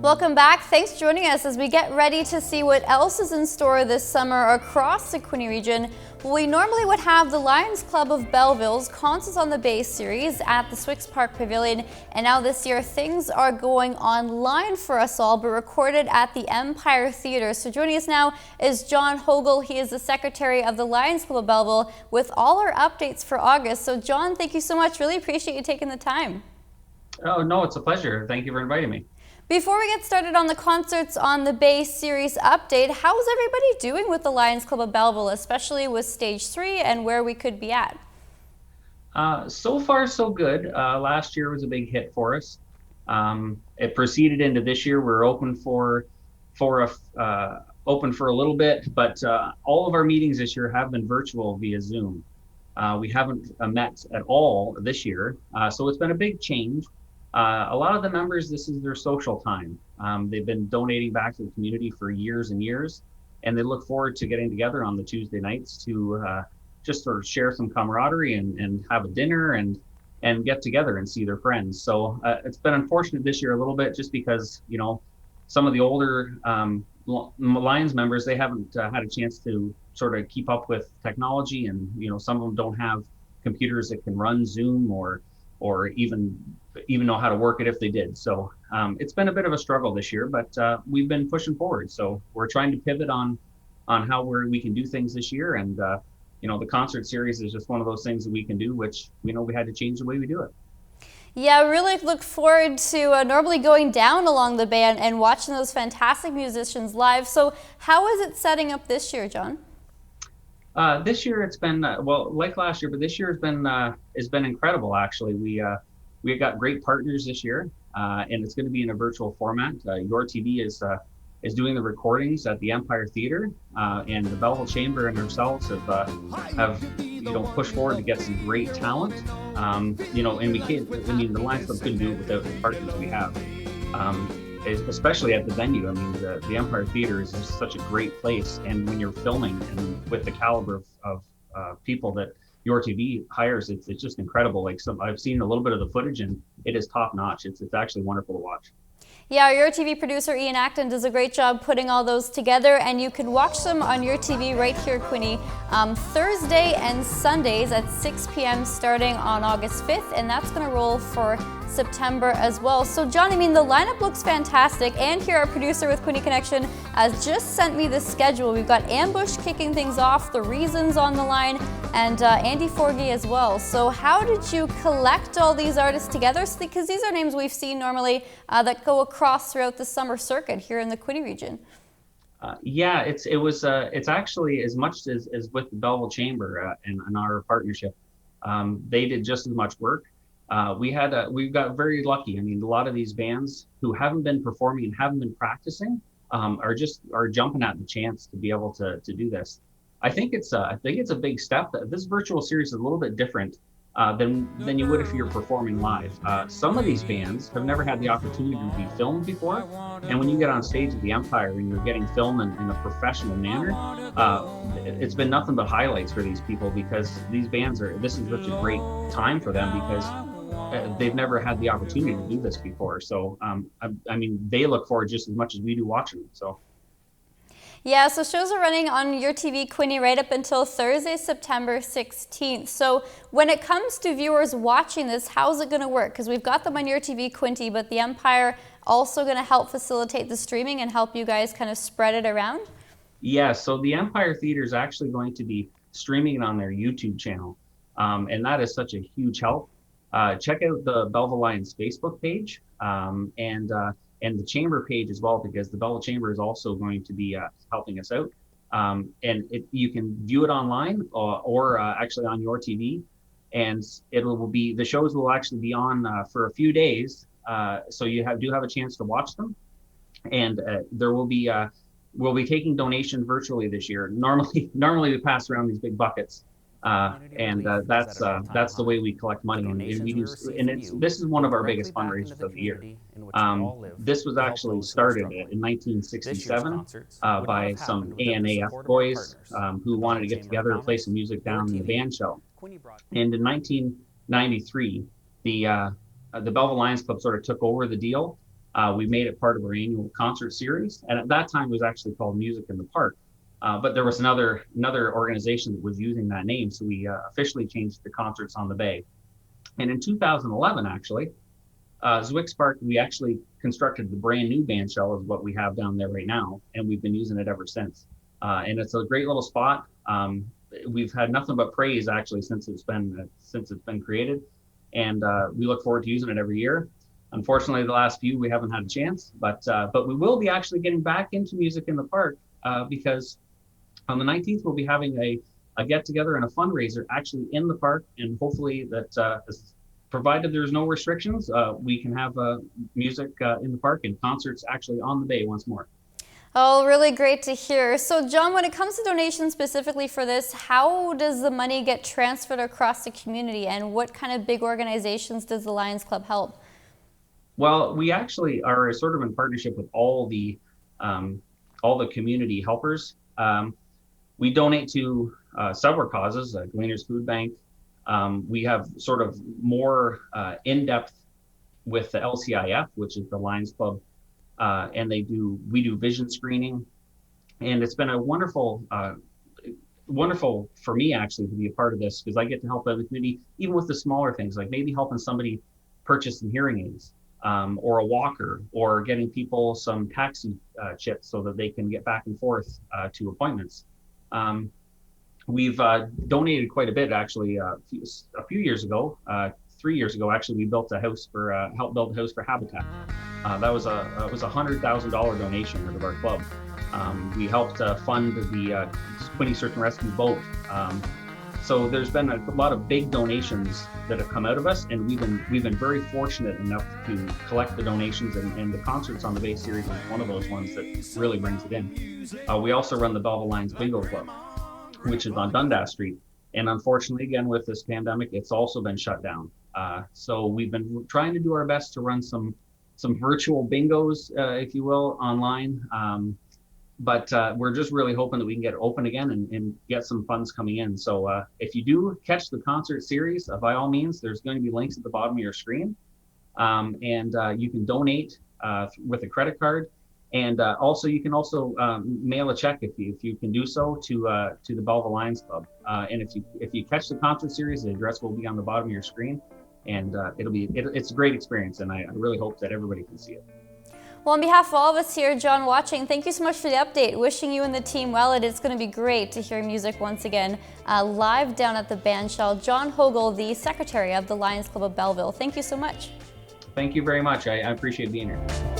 Welcome back. Thanks for joining us as we get ready to see what else is in store this summer across the Quinte region. We normally would have the Lions Club of Belleville's Concerts on the Bay series at the Swix Park Pavilion, and now this year things are going online for us all, but recorded at the Empire Theatre. So joining us now is John Hogle. He is the Secretary of the Lions Club of Belleville with all our updates for August. So John, thank you so much. Really appreciate you taking the time. Oh, no, it's a pleasure. Thank you for inviting me. Before we get started on the Concerts on the Bay series update, how's everybody doing with the Lions Club of Belleville, especially with Stage 3 and where we could be at? So far, so good. Last year was a big hit for us. It proceeded into this year. We're open for a little bit, but all of our meetings this year have been virtual via Zoom. We haven't met at all this year, so it's been a big change. A lot of the members, this is their social time. They've been donating back to the community for years and years, and they look forward to getting together on the Tuesday nights to just sort of share some camaraderie and have a dinner and get together and see their friends. So it's been unfortunate this year a little bit just because, you know, some of the older Lions members, they haven't had a chance to sort of keep up with technology, and, you know, some of them don't have computers that can run Zoom or even know how to work it if they did. So it's been a bit of a struggle this year, but we've been pushing forward. So we're trying to pivot on how we can do things this year. And, you know, the concert series is just one of those things that we can do, which we know we had to change the way we do it. Yeah, I really look forward to normally going down along the Bay and watching those fantastic musicians live. So how is it setting up this year, John? This year it's been well, like last year, but this year has been incredible. Actually, we got great partners this year, and it's going to be in a virtual format. Your TV is doing the recordings at the Empire Theatre, and the Belleville Chamber and ourselves have pushed forward to get some great talent. You know, and we can't. I mean, the Lions Club couldn't do it without the partners we have. Especially at the venue. I mean, the Empire Theatre is just such a great place, and when you're filming and with the caliber of people that Your TV hires, it's just incredible. Like I've seen a little bit of the footage, and it is top notch. It's actually wonderful to watch. Yeah, Your TV producer Ian Acton does a great job putting all those together, and you can watch them on Your TV right here, Quinte, Thursday and Sundays at 6 p.m. starting on August 5th, and that's going to roll for September as well. So John, I mean, the lineup looks fantastic, and here our producer with Quinte Connection has just sent me the schedule. We've got Ambush kicking things off, The Reasons on the line, and Andy Forgey as well. So how did you collect all these artists together? Because these are names we've seen normally that go across throughout the summer circuit here in the Quinte region. Yeah, it's actually as much as with the Belleville Chamber and our partnership. They did just as much work. We've got very lucky. I mean, a lot of these bands who haven't been performing and haven't been practicing are jumping at the chance to be able to do this. I think it's a big step. This virtual series is a little bit different than you would if you're performing live. Some of these bands have never had the opportunity to be filmed before, and when you get on stage at the Empire and you're getting filmed in a professional manner, it's been nothing but highlights for these people, because these bands this is such a great time for them, because they've never had the opportunity to do this before. So I mean, they look forward just as much as we do watching them. So. Yeah, so shows are running on Your TV Quinte right up until Thursday, September 16th. So when it comes to viewers watching this, how's it going to work? Because we've got them on Your TV Quinte, but the Empire also going to help facilitate the streaming and help you guys kind of spread it around? Yeah, so the Empire Theatre is actually going to be streaming it on their YouTube channel, and that is such a huge help. Check out the Belleville Lion's Facebook page, and the Chamber page as well, because the Belleville Chamber is also going to be helping us out. And you can view it online or actually on Your TV, and the shows will actually be on for a few days, so you do have a chance to watch them. And we'll be taking donations virtually this year. Normally we pass around these big buckets. And that's the way we collect money, and this is one of our biggest fundraisers of the year. This was actually started in 1967 by some ANAF boys who wanted to get together and play some music down in the band shell. And in 1993, the Belleville Lions Club sort of took over the deal, We made it part of our annual concert series, and at that time it was actually called Music in the Park. But there was another organization that was using that name, so we officially changed to Concerts on the Bay. And in 2011, actually, Zwick's Park, we actually constructed the brand new band shell, is what we have down there right now, and we've been using it ever since. And it's a great little spot. We've had nothing but praise actually since it's been created, and we look forward to using it every year. Unfortunately, the last few we haven't had a chance, but we will be actually getting back into Music in the Park because on the 19th we'll be having a get together and a fundraiser actually in the park, and hopefully that provided there's no restrictions, we can have music in the park and concerts actually on the bay once more. Oh, really great to hear. So John, when it comes to donations specifically for this, how does the money get transferred across the community, and what kind of big organizations does the Lions Club help? Well, we actually are sort of in partnership with all the community helpers. We donate to several causes, Gleaners Food Bank. We have sort of more in-depth with the LCIF, which is the Lions Club, and we do vision screening, and it's been a wonderful for me actually to be a part of this, because I get to help the community even with the smaller things, like maybe helping somebody purchase some hearing aids, or a walker, or getting people some taxi chips so that they can get back and forth to appointments. We've donated quite a bit actually. A few years ago, 3 years ago actually, we built a house for helped build a house for Habitat. That was a $100,000 donation out of our club. We helped fund the Quinte Search and Rescue boat. So there's been a lot of big donations that have come out of us, and we've been very fortunate enough to collect the donations, and the Concerts on the Bay series is one of those ones that really brings it in. We also run the Belleville Lions Bingo Club, which is on Dundas Street, and unfortunately, again with this pandemic, it's also been shut down. So we've been trying to do our best to run some virtual bingos, if you will, online. But we're just really hoping that we can get open again and get some funds coming in. So if you do catch the concert series, by all means, there's going to be links at the bottom of your screen. And you can donate with a credit card. And also, you can also mail a check if you can do so to the Belleville Lions Club. And if you catch the concert series, the address will be on the bottom of your screen. And it's a great experience, and I really hope that everybody can see it. Well, on behalf of all of us here, John, watching, thank you so much for the update. Wishing you and the team well. It is going to be great to hear music once again live down at the band shell. John Hogle, the secretary of the Lions Club of Belleville. Thank you so much. Thank you very much. I appreciate being here.